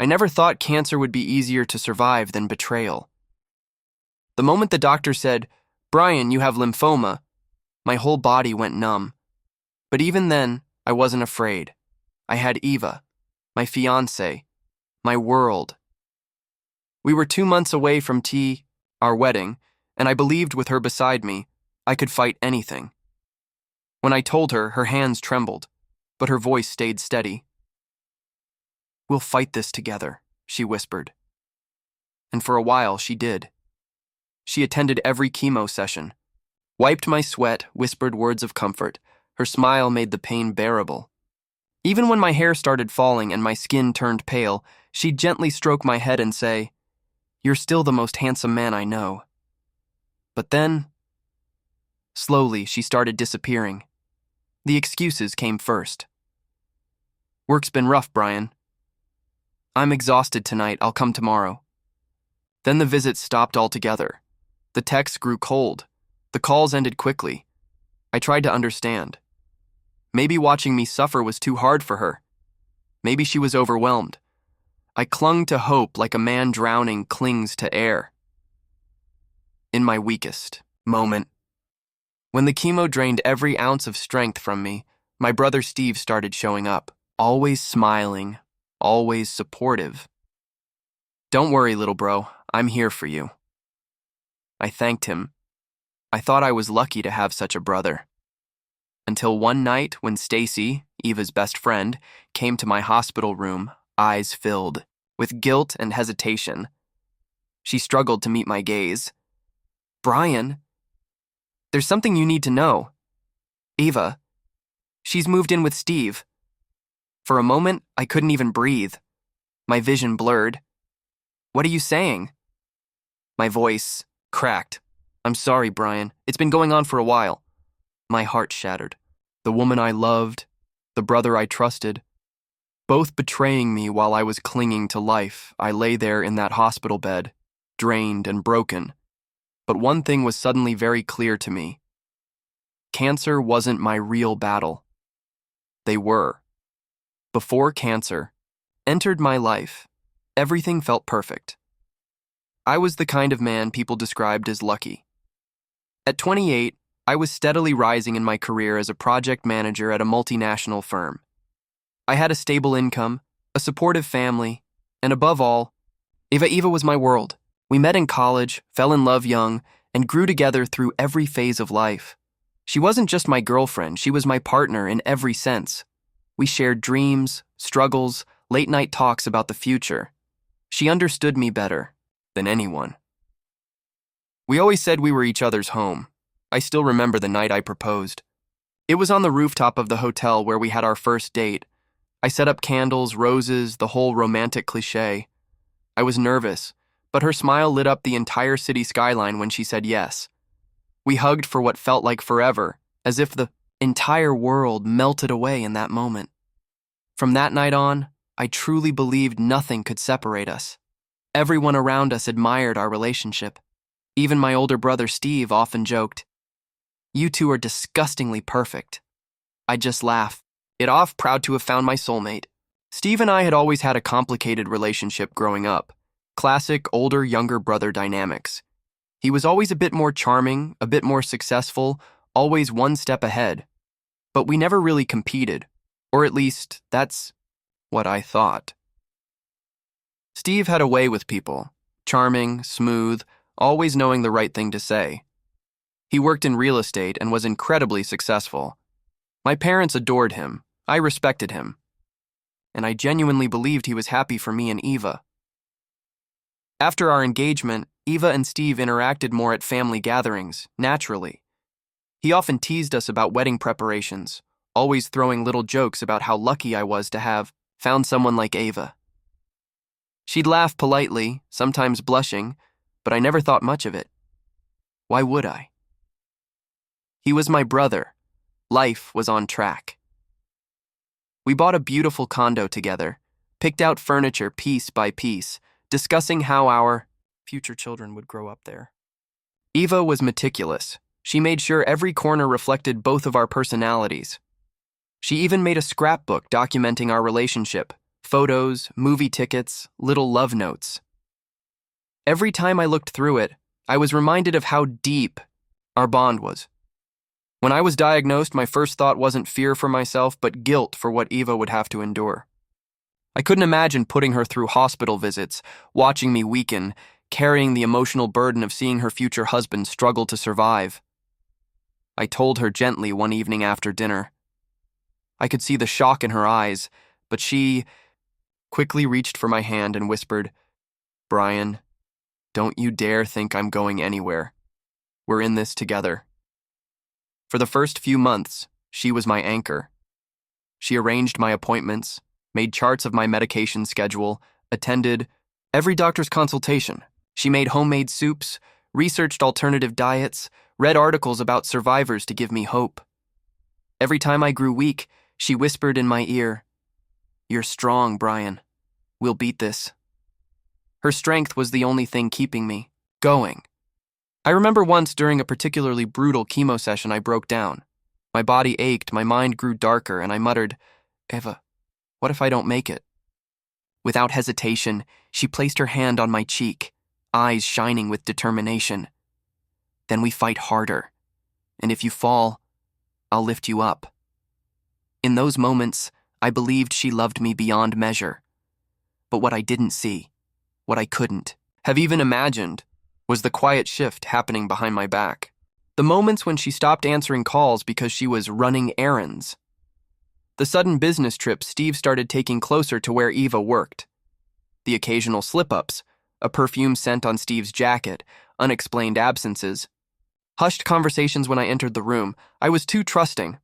I never thought cancer would be easier to survive than betrayal. The moment the doctor said, "Brian, you have lymphoma," my whole body went numb. But even then, I wasn't afraid. I had Eva, my fiancée, my world. We were 2 months away from our wedding, and I believed with her beside me, I could fight anything. When I told her, her hands trembled, but her voice stayed steady. "We'll fight this together," she whispered. And for a while, she did. She attended every chemo session, wiped my sweat, whispered words of comfort. Her smile made the pain bearable. Even when my hair started falling and my skin turned pale, she'd gently stroke my head and say, "You're still the most handsome man I know." But then, slowly, she started disappearing. The excuses came first. "Work's been rough, Brian. I'm exhausted tonight, I'll come tomorrow." Then the visits stopped altogether. The texts grew cold. The calls ended quickly. I tried to understand. Maybe watching me suffer was too hard for her. Maybe she was overwhelmed. I clung to hope like a man drowning clings to air. In my weakest moment, when the chemo drained every ounce of strength from me, my brother Steve started showing up, always smiling, always supportive. "Don't worry, little bro, I'm here for you." I thanked him. I thought I was lucky to have such a brother. Until one night when Stacy, Eva's best friend, came to my hospital room, eyes filled with guilt and hesitation. She struggled to meet my gaze. "Brian, there's something you need to know. Eva, she's moved in with Steve." For a moment, I couldn't even breathe. My vision blurred. "What are you saying?" My voice cracked. "I'm sorry, Brian. It's been going on for a while." My heart shattered. The woman I loved, the brother I trusted, both betraying me while I was clinging to life. I lay there in that hospital bed, drained and broken. But one thing was suddenly very clear to me. Cancer wasn't my real battle. They were. Before cancer entered my life, everything felt perfect. I was the kind of man people described as lucky. At 28, I was steadily rising in my career as a project manager at a multinational firm. I had a stable income, a supportive family, and above all, Eva was my world. We met in college, fell in love young, and grew together through every phase of life. She wasn't just my girlfriend, she was my partner in every sense. We shared dreams, struggles, late-night talks about the future. She understood me better than anyone. We always said we were each other's home. I still remember the night I proposed. It was on the rooftop of the hotel where we had our first date. I set up candles, roses, the whole romantic cliché. I was nervous, but her smile lit up the entire city skyline when she said yes. We hugged for what felt like forever, as if the entire world melted away in that moment. From that night on, I truly believed nothing could separate us. Everyone around us admired our relationship. Even my older brother Steve often joked, "You two are disgustingly perfect." I'd just laugh it off, proud to have found my soulmate. Steve and I had always had a complicated relationship growing up. Classic older-younger brother dynamics. He was always a bit more charming, a bit more successful, always one step ahead. But we never really competed, or at least that's what I thought. Steve had a way with people, charming, smooth, always knowing the right thing to say. He worked in real estate and was incredibly successful. My parents adored him, I respected him, and I genuinely believed he was happy for me and Eva. After our engagement, Eva and Steve interacted more at family gatherings, naturally. He often teased us about wedding preparations, always throwing little jokes about how lucky I was to have found someone like Eva. She'd laugh politely, sometimes blushing, but I never thought much of it. Why would I? He was my brother. Life was on track. We bought a beautiful condo together, picked out furniture piece by piece, discussing how our future children would grow up there. Eva was meticulous. She made sure every corner reflected both of our personalities. She even made a scrapbook documenting our relationship, Photos, movie tickets, little love notes. Every time I looked through it, I was reminded of how deep our bond was. When I was diagnosed, my first thought wasn't fear for myself, but guilt for what Eva would have to endure. I couldn't imagine putting her through hospital visits, watching me weaken, carrying the emotional burden of seeing her future husband struggle to survive. I told her gently one evening after dinner. I could see the shock in her eyes, but she quickly reached for my hand and whispered, "Brian, don't you dare think I'm going anywhere. We're in this together." For the first few months, she was my anchor. She arranged my appointments, made charts of my medication schedule, attended every doctor's consultation. She made homemade soups, researched alternative diets, read articles about survivors to give me hope. Every time I grew weak, she whispered in my ear, "You're strong, Brian. We'll beat this." Her strength was the only thing keeping me going. I remember once during a particularly brutal chemo session I broke down. My body ached, my mind grew darker, and I muttered, "Eva, what if I don't make it?" Without hesitation, she placed her hand on my cheek, eyes shining with determination. "Then we fight harder, and if you fall, I'll lift you up." In those moments, I believed she loved me beyond measure. But what I didn't see, what I couldn't have even imagined, was the quiet shift happening behind my back. The moments when she stopped answering calls because she was running errands. The sudden business trips Steve started taking closer to where Eva worked. The occasional slip-ups, a perfume scent on Steve's jacket, unexplained absences. Hushed conversations when I entered the room. I was too trusting.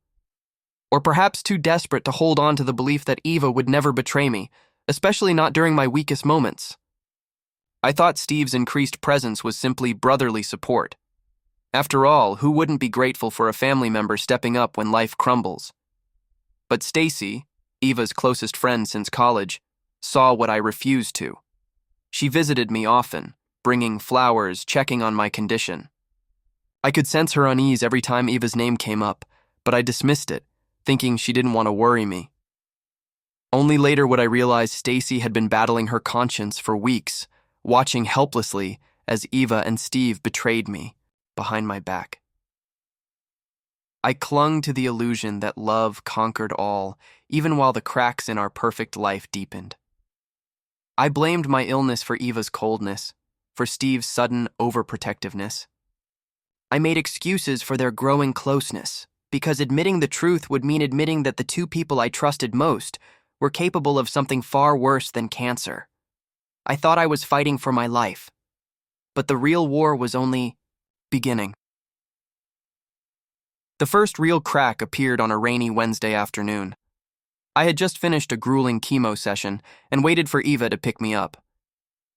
Or perhaps too desperate to hold on to the belief that Eva would never betray me, especially not during my weakest moments. I thought Steve's increased presence was simply brotherly support. After all, who wouldn't be grateful for a family member stepping up when life crumbles? But Stacy, Eva's closest friend since college, saw what I refused to. She visited me often, bringing flowers, checking on my condition. I could sense her unease every time Eva's name came up, but I dismissed it, thinking she didn't want to worry me. Only later would I realize Stacy had been battling her conscience for weeks, watching helplessly as Eva and Steve betrayed me behind my back. I clung to the illusion that love conquered all, even while the cracks in our perfect life deepened. I blamed my illness for Eva's coldness, for Steve's sudden overprotectiveness. I made excuses for their growing closeness, because admitting the truth would mean admitting that the two people I trusted most were capable of something far worse than cancer. I thought I was fighting for my life, but the real war was only beginning. The first real crack appeared on a rainy Wednesday afternoon. I had just finished a grueling chemo session and waited for Eva to pick me up.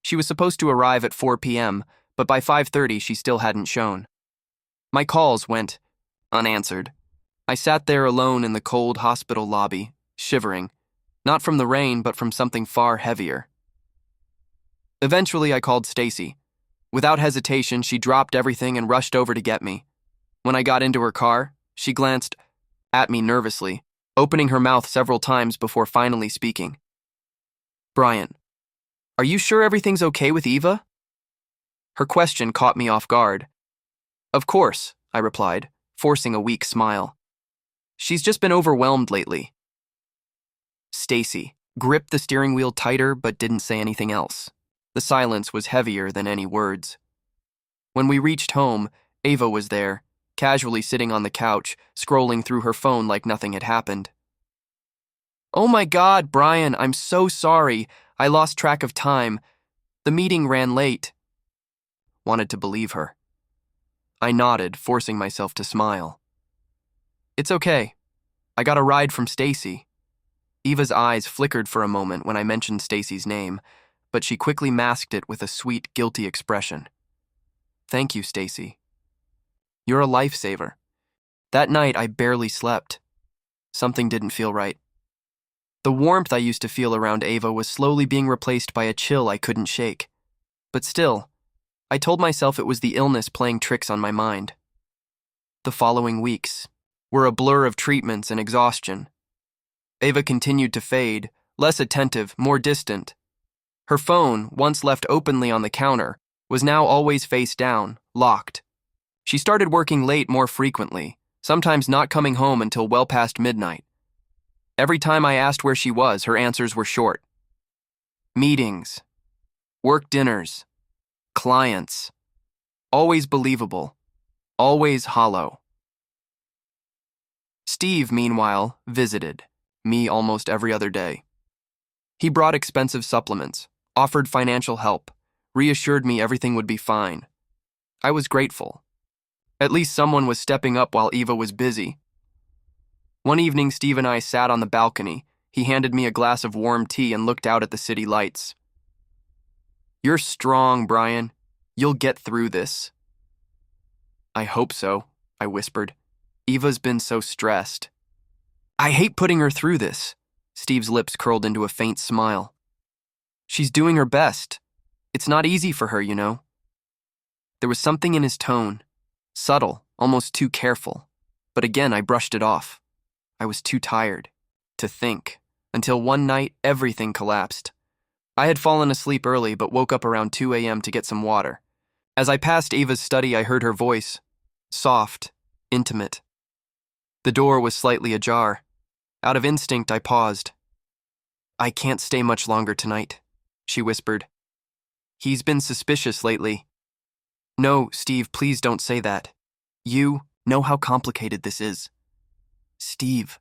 She was supposed to arrive at 4 p.m., but by 5:30 she still hadn't shown. My calls went unanswered. I sat there alone in the cold hospital lobby, shivering, not from the rain but from something far heavier. Eventually, I called Stacy. Without hesitation, she dropped everything and rushed over to get me. When I got into her car, she glanced at me nervously, opening her mouth several times before finally speaking. "Brian, are you sure everything's okay with Eva?" Her question caught me off guard. "Of course," I replied, forcing a weak smile. "She's just been overwhelmed lately." Stacy gripped the steering wheel tighter but didn't say anything else. The silence was heavier than any words. When we reached home, Eva was there, casually sitting on the couch, scrolling through her phone like nothing had happened. "Oh my God, Brian, I'm so sorry. I lost track of time. The meeting ran late." Wanted to believe her. I nodded, forcing myself to smile. "It's okay. I got a ride from Stacy." Eva's eyes flickered for a moment when I mentioned Stacy's name, but she quickly masked it with a sweet, guilty expression. "Thank you, Stacy. You're a lifesaver." That night, I barely slept. Something didn't feel right. The warmth I used to feel around Eva was slowly being replaced by a chill I couldn't shake. But still, I told myself it was the illness playing tricks on my mind. The following weeks were a blur of treatments and exhaustion. Eva continued to fade, less attentive, more distant. Her phone, once left openly on the counter, was now always face down, locked. She started working late more frequently, sometimes not coming home until well past midnight. Every time I asked where she was, her answers were short. Meetings, work dinners, clients. Always believable, always hollow. Steve, meanwhile, visited me almost every other day. He brought expensive supplements, offered financial help, reassured me everything would be fine. I was grateful. At least someone was stepping up while Eva was busy. One evening, Steve and I sat on the balcony. He handed me a glass of warm tea and looked out at the city lights. "You're strong, Brian. You'll get through this." "I hope so," I whispered. "Eva's been so stressed." "I hate putting her through this." Steve's lips curled into a faint smile. "She's doing her best. It's not easy for her, you know." There was something in his tone, subtle, almost too careful. But again, I brushed it off. I was too tired to think, until one night everything collapsed. I had fallen asleep early but woke up around 2 a.m. to get some water. As I passed Eva's study, I heard her voice, soft, intimate. The door was slightly ajar. Out of instinct, I paused. "I can't stay much longer tonight," she whispered. "He's been suspicious lately." "No, Steve, please don't say that. You know how complicated this is." "Steve."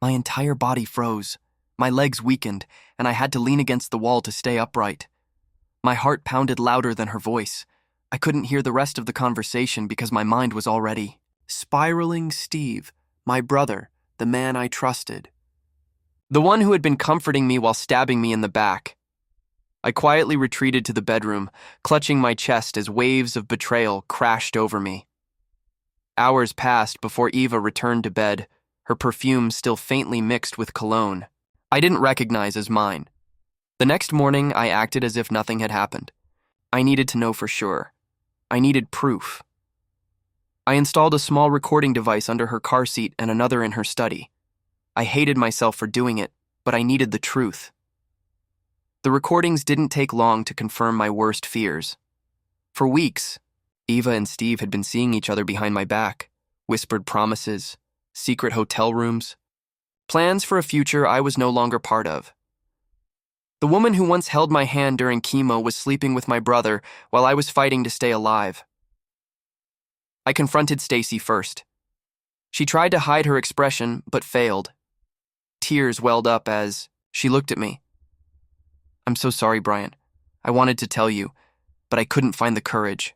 My entire body froze. My legs weakened, and I had to lean against the wall to stay upright. My heart pounded louder than her voice. I couldn't hear the rest of the conversation because my mind was already spiraling. Steve, my brother, the man I trusted. The one who had been comforting me while stabbing me in the back. I quietly retreated to the bedroom, clutching my chest as waves of betrayal crashed over me. Hours passed before Eva returned to bed, her perfume still faintly mixed with cologne I didn't recognize as mine. The next morning, I acted as if nothing had happened. I needed to know for sure. I needed proof. I installed a small recording device under her car seat and another in her study. I hated myself for doing it, but I needed the truth. The recordings didn't take long to confirm my worst fears. For weeks, Eva and Steve had been seeing each other behind my back, whispered promises, secret hotel rooms, plans for a future I was no longer part of. The woman who once held my hand during chemo was sleeping with my brother while I was fighting to stay alive. I confronted Stacy first. She tried to hide her expression, but failed. Tears welled up as she looked at me. "I'm so sorry, Brian. I wanted to tell you, but I couldn't find the courage."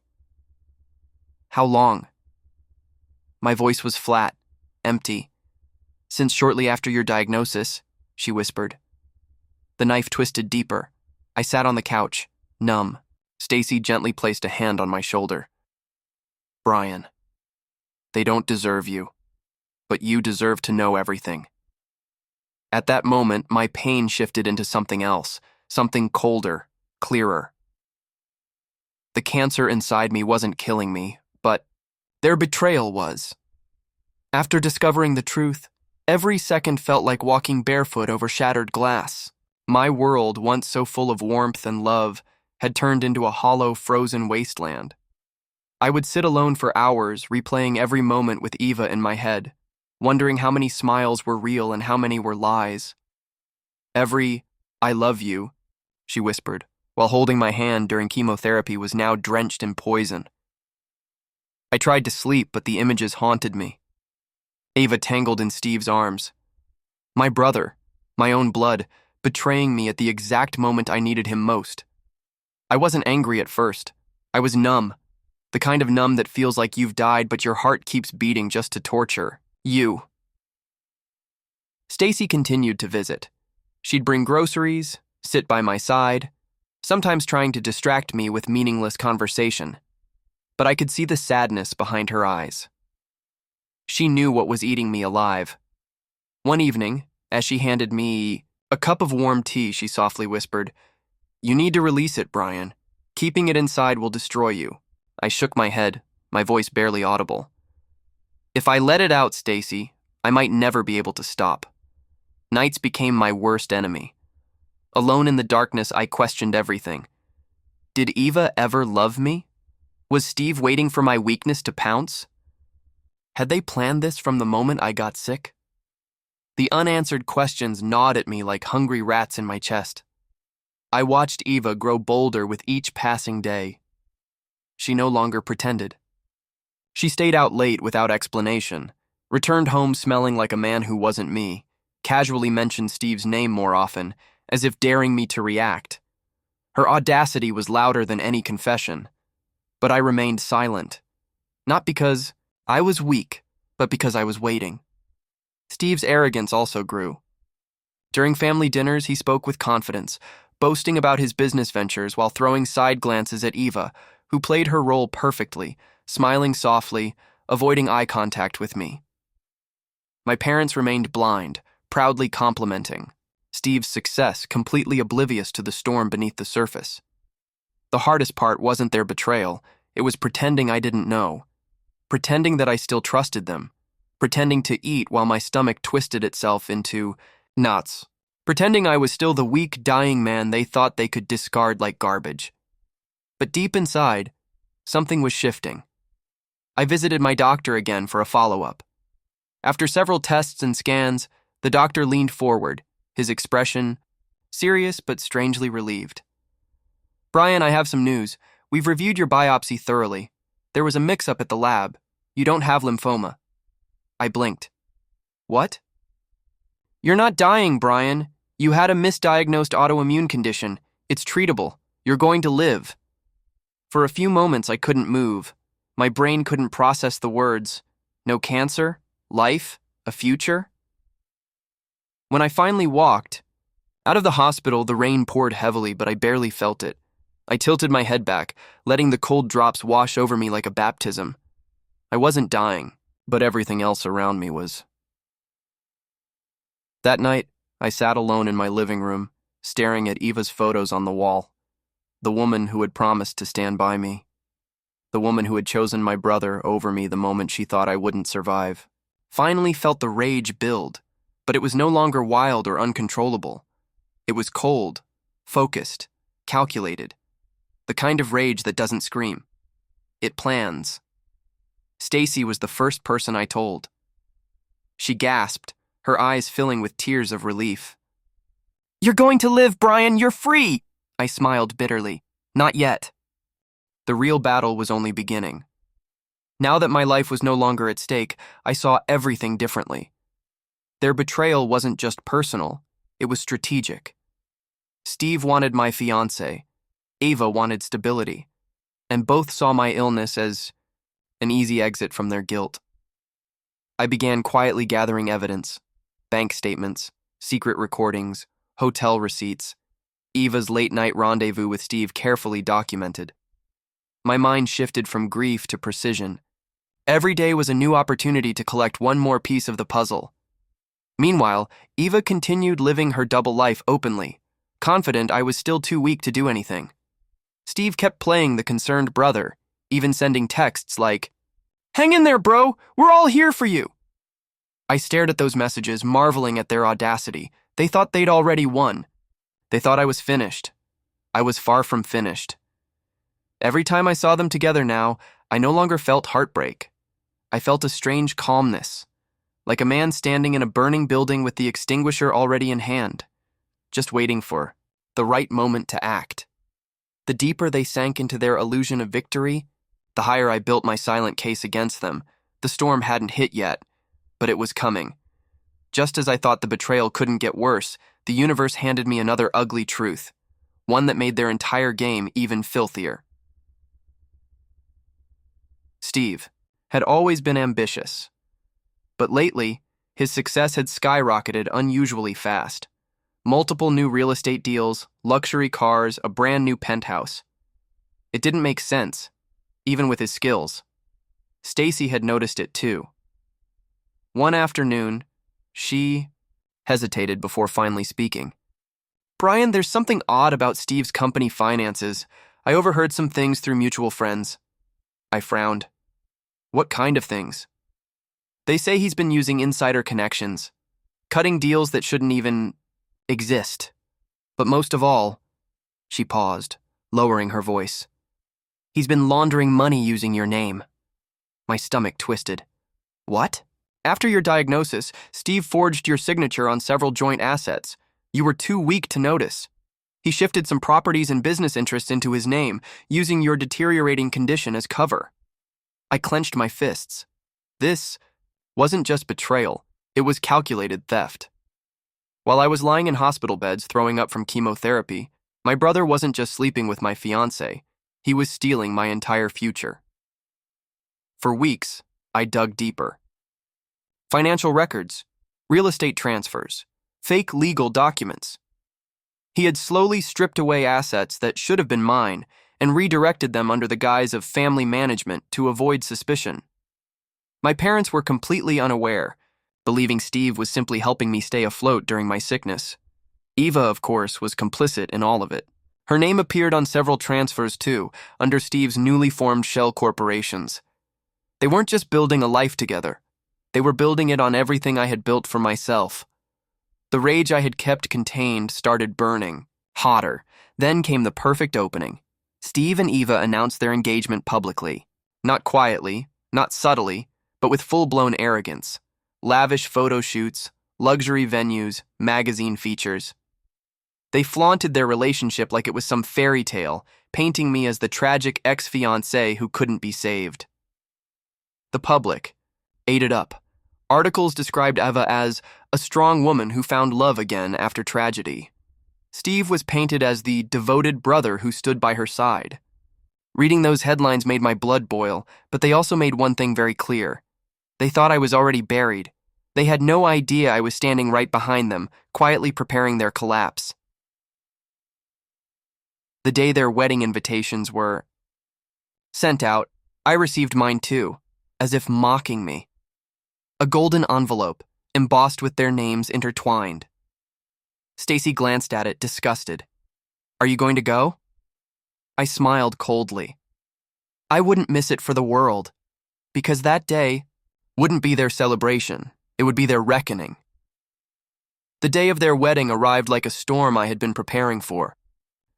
"How long?" My voice was flat, empty. "Since shortly after your diagnosis," she whispered. The knife twisted deeper. I sat on the couch, numb. Stacy gently placed a hand on my shoulder. "Brian, they don't deserve you, but you deserve to know everything." At that moment, my pain shifted into something else, something colder, clearer. The cancer inside me wasn't killing me, but their betrayal was. After discovering the truth, every second felt like walking barefoot over shattered glass. My world, once so full of warmth and love, had turned into a hollow, frozen wasteland. I would sit alone for hours, replaying every moment with Eva in my head, wondering how many smiles were real and how many were lies. Every "I love you," she whispered, while holding my hand during chemotherapy, was now drenched in poison. I tried to sleep, but the images haunted me. Eva tangled in Steve's arms. My brother, my own blood, betraying me at the exact moment I needed him most. I wasn't angry at first. I was numb. The kind of numb that feels like you've died but your heart keeps beating just to torture you. Stacy continued to visit. She'd bring groceries, sit by my side, sometimes trying to distract me with meaningless conversation. But I could see the sadness behind her eyes. She knew what was eating me alive. One evening, as she handed me a cup of warm tea, she softly whispered, "You need to release it, Brian. Keeping it inside will destroy you." I shook my head, my voice barely audible. "If I let it out, Stacy, I might never be able to stop." Nights became my worst enemy. Alone in the darkness, I questioned everything. Did Eva ever love me? Was Steve waiting for my weakness to pounce? Had they planned this from the moment I got sick? The unanswered questions gnawed at me like hungry rats in my chest. I watched Eva grow bolder with each passing day. She no longer pretended. She stayed out late without explanation, returned home smelling like a man who wasn't me, casually mentioned Steve's name more often, as if daring me to react. Her audacity was louder than any confession, but I remained silent. Not because I was weak, but because I was waiting. Steve's arrogance also grew. During family dinners, he spoke with confidence, boasting about his business ventures while throwing side glances at Eva, who played her role perfectly, smiling softly, avoiding eye contact with me. My parents remained blind, proudly complimenting Steve's success, completely oblivious to the storm beneath the surface. The hardest part wasn't their betrayal, it was pretending I didn't know, pretending that I still trusted them, pretending to eat while my stomach twisted itself into knots, pretending I was still the weak, dying man they thought they could discard like garbage. But deep inside, something was shifting. I visited my doctor again for a follow-up. After several tests and scans, the doctor leaned forward, his expression serious but strangely relieved. "Brian, I have some news. We've reviewed your biopsy thoroughly. There was a mix-up at the lab. You don't have lymphoma." I blinked. "What?" "You're not dying, Brian. You had a misdiagnosed autoimmune condition. It's treatable. You're going to live." For a few moments, I couldn't move. My brain couldn't process the words. No cancer? Life? A future? When I finally walked out of the hospital, the rain poured heavily, but I barely felt it. I tilted my head back, letting the cold drops wash over me like a baptism. I wasn't dying, but everything else around me was. That night, I sat alone in my living room, staring at Eva's photos on the wall. The woman who had promised to stand by me. The woman who had chosen my brother over me the moment she thought I wouldn't survive. Finally felt the rage build, but it was no longer wild or uncontrollable. It was cold, focused, calculated. The kind of rage that doesn't scream. It plans. Stacy was the first person I told. She gasped, her eyes filling with tears of relief. "You're going to live, Brian, you're free!" I smiled bitterly. Not yet. The real battle was only beginning. Now that my life was no longer at stake, I saw everything differently. Their betrayal wasn't just personal, it was strategic. Steve wanted my fiancée, Ava wanted stability, and both saw my illness as an easy exit from their guilt. I began quietly gathering evidence, bank statements, secret recordings, hotel receipts, Eva's late-night rendezvous with Steve carefully documented. My mind shifted from grief to precision. Every day was a new opportunity to collect one more piece of the puzzle. Meanwhile, Eva continued living her double life openly, confident I was still too weak to do anything. Steve kept playing the concerned brother, even sending texts like, "Hang in there, bro, we're all here for you." I stared at those messages, marveling at their audacity. They thought they'd already won. They thought I was finished. I was far from finished. Every time I saw them together now, I no longer felt heartbreak. I felt a strange calmness, like a man standing in a burning building with the extinguisher already in hand, just waiting for the right moment to act. The deeper they sank into their illusion of victory, the higher I built my silent case against them. The storm hadn't hit yet, but it was coming. Just as I thought the betrayal couldn't get worse, the universe handed me another ugly truth, one that made their entire game even filthier. Steve had always been ambitious, but lately, his success had skyrocketed unusually fast. Multiple new real estate deals, luxury cars, a brand new penthouse. It didn't make sense, even with his skills. Stacy had noticed it too. One afternoon, she hesitated before finally speaking. "Brian, there's something odd about Steve's company finances. I overheard some things through mutual friends." I frowned. "What kind of things?" "They say he's been using insider connections. cutting deals that shouldn't even exist. But most of all, she paused, lowering her voice. He's been laundering money using your name. My stomach twisted. What? After your diagnosis, Steve forged your signature on several joint assets. You were too weak to notice. He shifted some properties and business interests into his name, using your deteriorating condition as cover. I clenched my fists. This wasn't just betrayal, it was calculated theft. While I was lying in hospital beds throwing up from chemotherapy, my brother wasn't just sleeping with my fiancée, he was stealing my entire future. For weeks, I dug deeper. Financial records, real estate transfers, fake legal documents. He had slowly stripped away assets that should have been mine and redirected them under the guise of family management to avoid suspicion. My parents were completely unaware, believing Steve was simply helping me stay afloat during my sickness. Eva, of course, was complicit in all of it. Her name appeared on several transfers too, under Steve's newly formed shell corporations. They weren't just building a life together. They were building it on everything I had built for myself. The rage I had kept contained started burning, hotter. Then came the perfect opening. Steve and Eva announced their engagement publicly. Not quietly, not subtly, but with full-blown arrogance. Lavish photo shoots, luxury venues, magazine features. They flaunted their relationship like it was some fairy tale, painting me as the tragic ex-fiancé who couldn't be saved. The public ate it up. Articles described Eva as a strong woman who found love again after tragedy. Steve was painted as the devoted brother who stood by her side. Reading those headlines made my blood boil, but they also made one thing very clear. They thought I was already buried. They had no idea I was standing right behind them, quietly preparing their collapse. The day their wedding invitations were sent out, I received mine too, as if mocking me. A golden envelope, embossed with their names intertwined. Stacy glanced at it, disgusted. "Are you going to go?" I smiled coldly. I wouldn't miss it for the world, because that day wouldn't be their celebration, it would be their reckoning. The day of their wedding arrived like a storm I had been preparing for.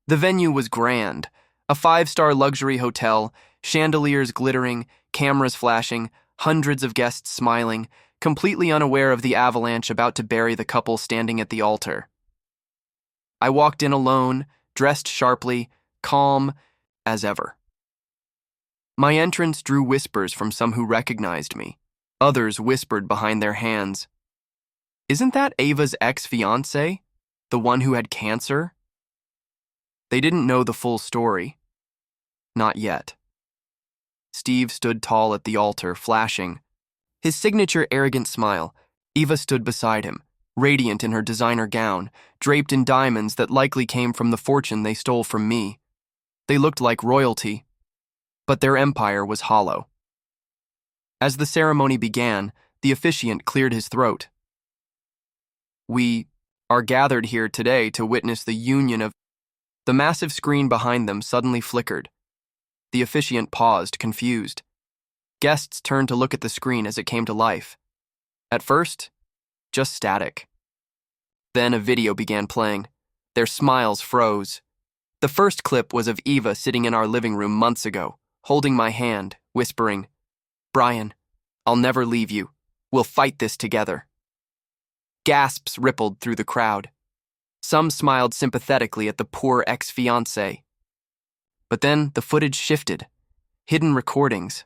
The venue was grand, a 5-star luxury hotel, chandeliers glittering, cameras flashing, hundreds of guests smiling, completely unaware of the avalanche about to bury the couple standing at the altar. I walked in alone, dressed sharply, calm as ever. My entrance drew whispers from some who recognized me. Others whispered behind their hands, "Isn't that Ava's ex-fiancé? The one who had cancer?" They didn't know the full story. Not yet. Steve stood tall at the altar, flashing. His signature arrogant smile. Eva stood beside him, radiant in her designer gown, draped in diamonds that likely came from the fortune they stole from me. They looked like royalty, but their empire was hollow. As the ceremony began, the officiant cleared his throat. "We are gathered here today to witness the union of..." The massive screen behind them suddenly flickered. The officiant paused, confused. Guests turned to look at the screen as it came to life. At first, just static. Then a video began playing. Their smiles froze. The first clip was of Eva sitting in our living room months ago, holding my hand, whispering, "Brian, I'll never leave you. We'll fight this together." Gasps rippled through the crowd. Some smiled sympathetically at the poor ex-fiancé. But then the footage shifted. Hidden recordings.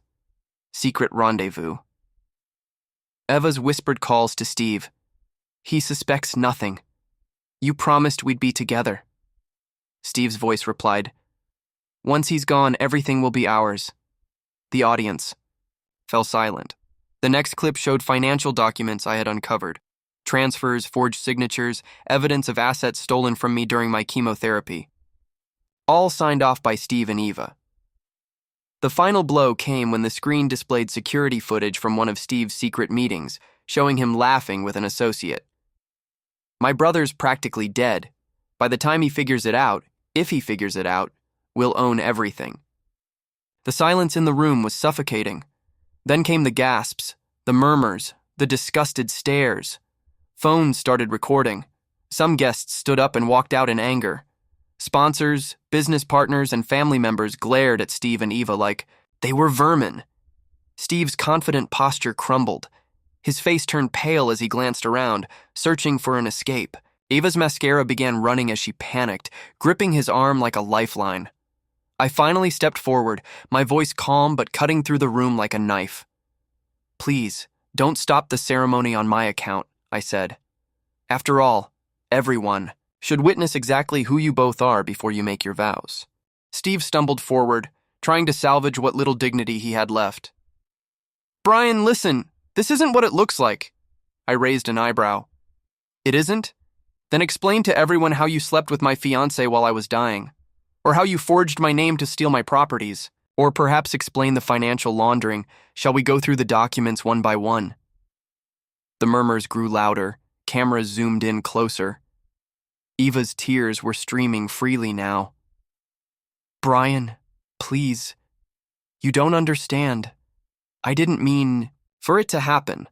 Secret rendezvous. Eva's whispered calls to Steve. "He suspects nothing. You promised we'd be together." Steve's voice replied, "Once he's gone, everything will be ours." The audience fell silent. The next clip showed financial documents I had uncovered. Transfers, forged signatures, evidence of assets stolen from me during my chemotherapy. All signed off by Steve and Eva. The final blow came when the screen displayed security footage from one of Steve's secret meetings, showing him laughing with an associate. My brother's practically dead. By the time he figures it out, if he figures it out, we'll own everything. The silence in the room was suffocating. Then came the gasps, the murmurs, the disgusted stares. Phones started recording. Some guests stood up and walked out in anger. Sponsors, business partners, and family members glared at Steve and Eva like they were vermin. Steve's confident posture crumbled. His face turned pale as he glanced around, searching for an escape. Eva's mascara began running as she panicked, gripping his arm like a lifeline. I finally stepped forward, my voice calm but cutting through the room like a knife. "Please, don't stop the ceremony on my account," I said. "After all, everyone should witness exactly who you both are before you make your vows." Steve stumbled forward, trying to salvage what little dignity he had left. "Brian, listen, this isn't what it looks like." I raised an eyebrow. "It isn't? Then explain to everyone how you slept with my fiancée while I was dying, or how you forged my name to steal my properties, or perhaps explain the financial laundering. Shall we go through the documents one by one?" The murmurs grew louder, cameras zoomed in closer. Eva's tears were streaming freely now. "Brian, please. You don't understand. I didn't mean for it to happen."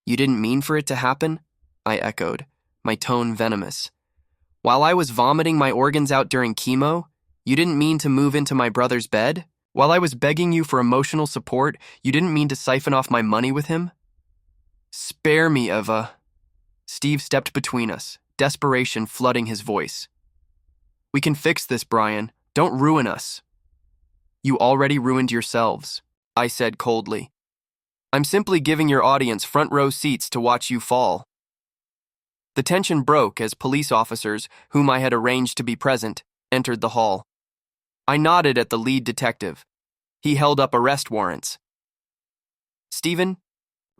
"You didn't mean for it to happen?" I echoed, my tone venomous. "While I was vomiting my organs out during chemo, you didn't mean to move into my brother's bed? While I was begging you for emotional support, you didn't mean to siphon off my money with him?" "Spare me, Eva." Steve stepped between us, desperation flooding his voice. "We can fix this, Brian. Don't ruin us." "You already ruined yourselves," I said coldly. "I'm simply giving your audience front row seats to watch you fall." The tension broke as police officers, whom I had arranged to be present, entered the hall. I nodded at the lead detective. He held up arrest warrants. "Stephen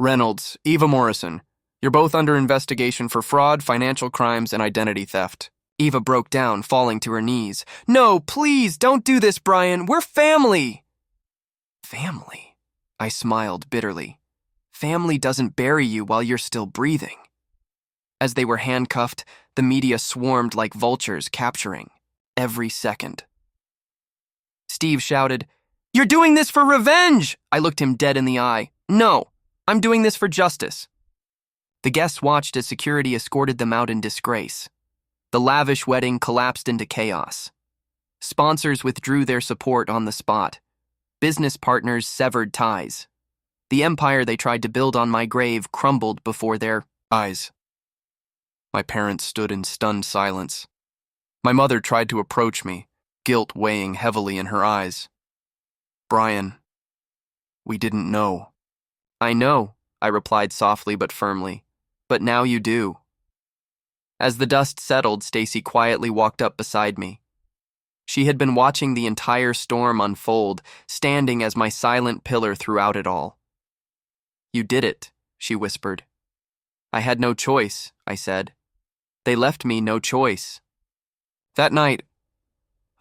Reynolds, Eva Morrison, you're both under investigation for fraud, financial crimes, and identity theft." Eva broke down, falling to her knees. "No, please, don't do this, Brian. We're family." "Family?" I smiled bitterly. "Family doesn't bury you while you're still breathing." As they were handcuffed, the media swarmed like vultures, capturing every second. Steve shouted, "You're doing this for revenge!" I looked him dead in the eye. "No, I'm doing this for justice." The guests watched as security escorted them out in disgrace. The lavish wedding collapsed into chaos. Sponsors withdrew their support on the spot. Business partners severed ties. The empire they tried to build on my grave crumbled before their eyes. My parents stood in stunned silence. My mother tried to approach me, guilt weighing heavily in her eyes. "Brian, we didn't know." "I know," I replied softly but firmly. "But now you do." As the dust settled, Stacy quietly walked up beside me. She had been watching the entire storm unfold, standing as my silent pillar throughout it all. "You did it," she whispered. "I had no choice," I said. "They left me no choice." That night,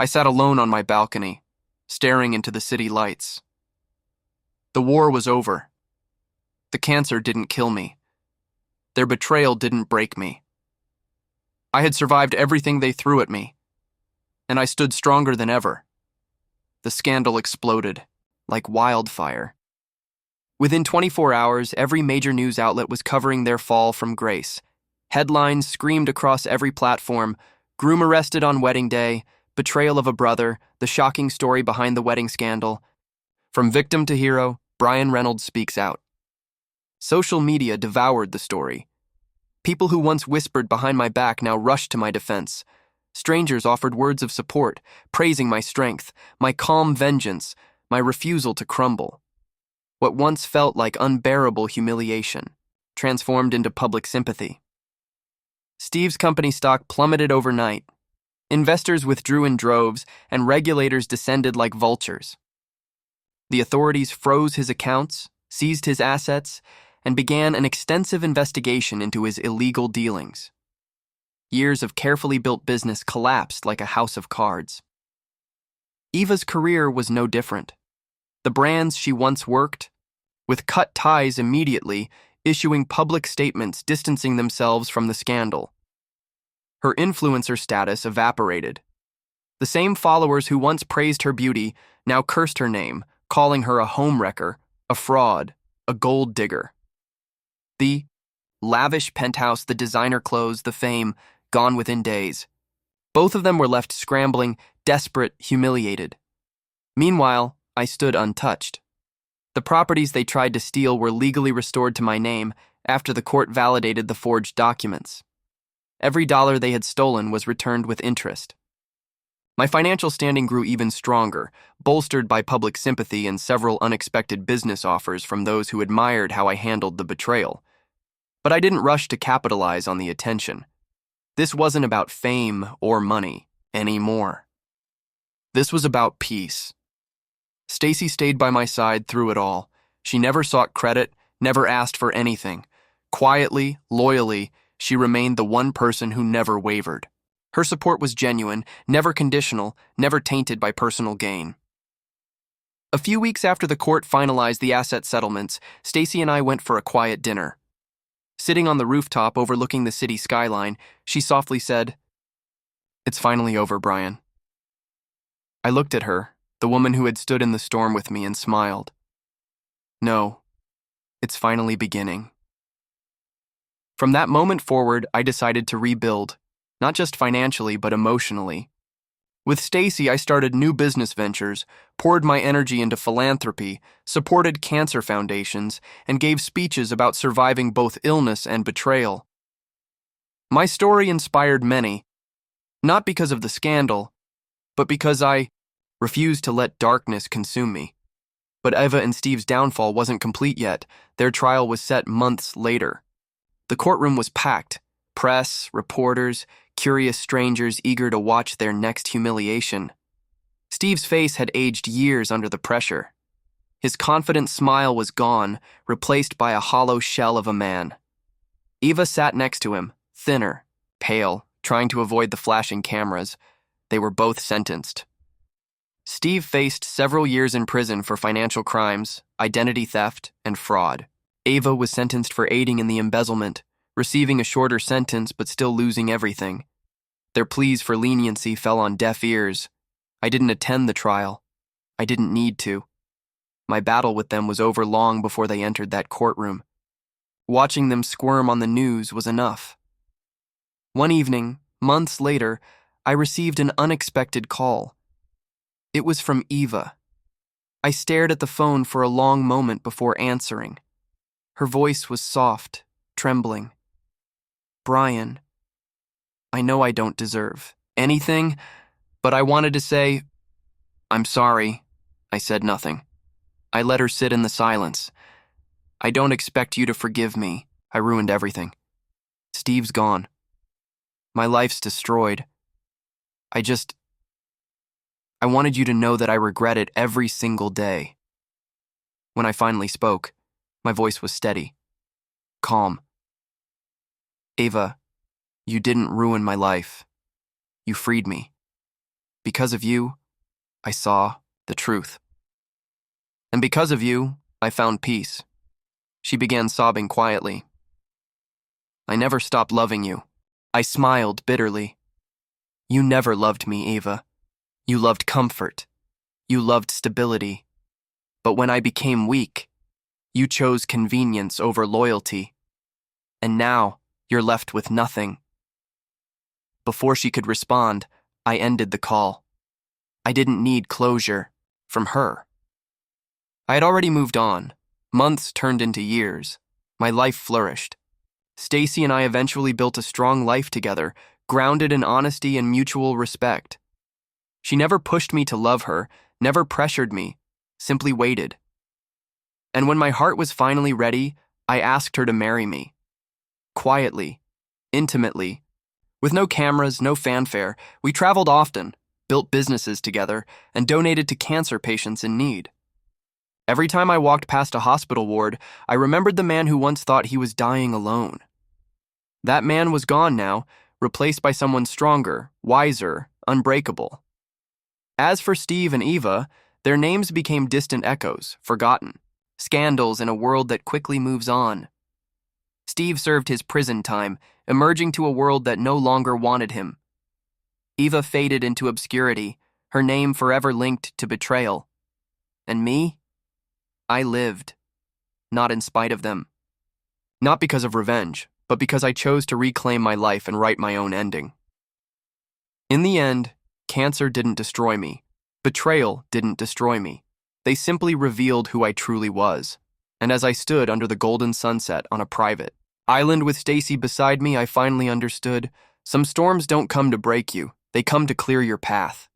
I sat alone on my balcony, staring into the city lights. The war was over. The cancer didn't kill me. Their betrayal didn't break me. I had survived everything they threw at me, and I stood stronger than ever. The scandal exploded, like wildfire. Within 24 hours, every major news outlet was covering their fall from grace. Headlines screamed across every platform: groom arrested on wedding day, betrayal of a brother, the shocking story behind the wedding scandal. From victim to hero, Brian Reynolds speaks out. Social media devoured the story. People who once whispered behind my back now rushed to my defense. Strangers offered words of support, praising my strength, my calm vengeance, my refusal to crumble. What once felt like unbearable humiliation transformed into public sympathy. Steve's company stock plummeted overnight. Investors withdrew in droves, and regulators descended like vultures. The authorities froze his accounts, seized his assets, and began an extensive investigation into his illegal dealings. Years of carefully built business collapsed like a house of cards. Eva's career was no different. The brands she once worked with cut ties immediately, issuing public statements distancing themselves from the scandal. Her influencer status evaporated. The same followers who once praised her beauty now cursed her name, calling her a homewrecker, a fraud, a gold digger. The Lavish penthouse, the designer clothes, the fame, gone within days. Both of them were left scrambling, desperate, humiliated. Meanwhile, I stood untouched. The properties they tried to steal were legally restored to my name after the court validated the forged documents. Every dollar they had stolen was returned with interest. My financial standing grew even stronger, bolstered by public sympathy and several unexpected business offers from those who admired how I handled the betrayal. But I didn't rush to capitalize on the attention. This wasn't about fame or money anymore. This was about peace. Stacy stayed by my side through it all. She never sought credit, never asked for anything. Quietly, loyally, she remained the one person who never wavered. Her support was genuine, never conditional, never tainted by personal gain. A few weeks after the court finalized the asset settlements, Stacy and I went for a quiet dinner. Sitting on the rooftop overlooking the city skyline, she softly said, "It's finally over, Brian." I looked at her, the woman who had stood in the storm with me, and smiled. "No, it's finally beginning." From that moment forward, I decided to rebuild, not just financially, but emotionally. With Stacy, I started new business ventures, poured my energy into philanthropy, supported cancer foundations, and gave speeches about surviving both illness and betrayal. My story inspired many, not because of the scandal, but because I refused to let darkness consume me. But Eva and Steve's downfall wasn't complete yet. Their trial was set months later. The courtroom was packed. Press, reporters, curious strangers eager to watch their next humiliation. Steve's face had aged years under the pressure. His confident smile was gone, replaced by a hollow shell of a man. Eva sat next to him, thinner, pale, trying to avoid the flashing cameras. They were both sentenced. Steve faced several years in prison for financial crimes, identity theft, and fraud. Eva was sentenced for aiding in the embezzlement, receiving a shorter sentence but still losing everything. Their pleas for leniency fell on deaf ears. I didn't attend the trial. I didn't need to. My battle with them was over long before they entered that courtroom. Watching them squirm on the news was enough. One evening, months later, I received an unexpected call. It was from Eva. I stared at the phone for a long moment before answering. Her voice was soft, trembling. "Brian, I know I don't deserve anything, but I wanted to say, I'm sorry." I said nothing. I let her sit in the silence. "I don't expect you to forgive me. I ruined everything. Steve's gone. My life's destroyed. I wanted you to know that I regret it every single day." When I finally spoke, my voice was steady, calm. "Eva, you didn't ruin my life. You freed me. Because of you, I saw the truth. And because of you, I found peace." She began sobbing quietly. "I never stopped loving you." I smiled bitterly. "You never loved me, Eva. You loved comfort. You loved stability. But when I became weak, you chose convenience over loyalty. And now you're left with nothing." Before she could respond, I ended the call. I didn't need closure from her. I had already moved on. Months turned into years. My life flourished. Stacy and I eventually built a strong life together, grounded in honesty and mutual respect. She never pushed me to love her, never pressured me, simply waited. And when my heart was finally ready, I asked her to marry me. Quietly, intimately, with no cameras, no fanfare, we traveled often, built businesses together, and donated to cancer patients in need. Every time I walked past a hospital ward, I remembered the man who once thought he was dying alone. That man was gone now, replaced by someone stronger, wiser, unbreakable. As for Steve and Eva, their names became distant echoes, forgotten, scandals in a world that quickly moves on. Steve served his prison time, emerging to a world that no longer wanted him. Eva faded into obscurity, her name forever linked to betrayal. And me? I lived, not in spite of them, Not because of revenge, but because I chose to reclaim my life and write my own ending. In the end, cancer didn't destroy me. Betrayal didn't destroy me. They simply revealed who I truly was. And as I stood under the golden sunset on a private island with Stacy beside me, I finally understood, some storms don't come to break you, they come to clear your path.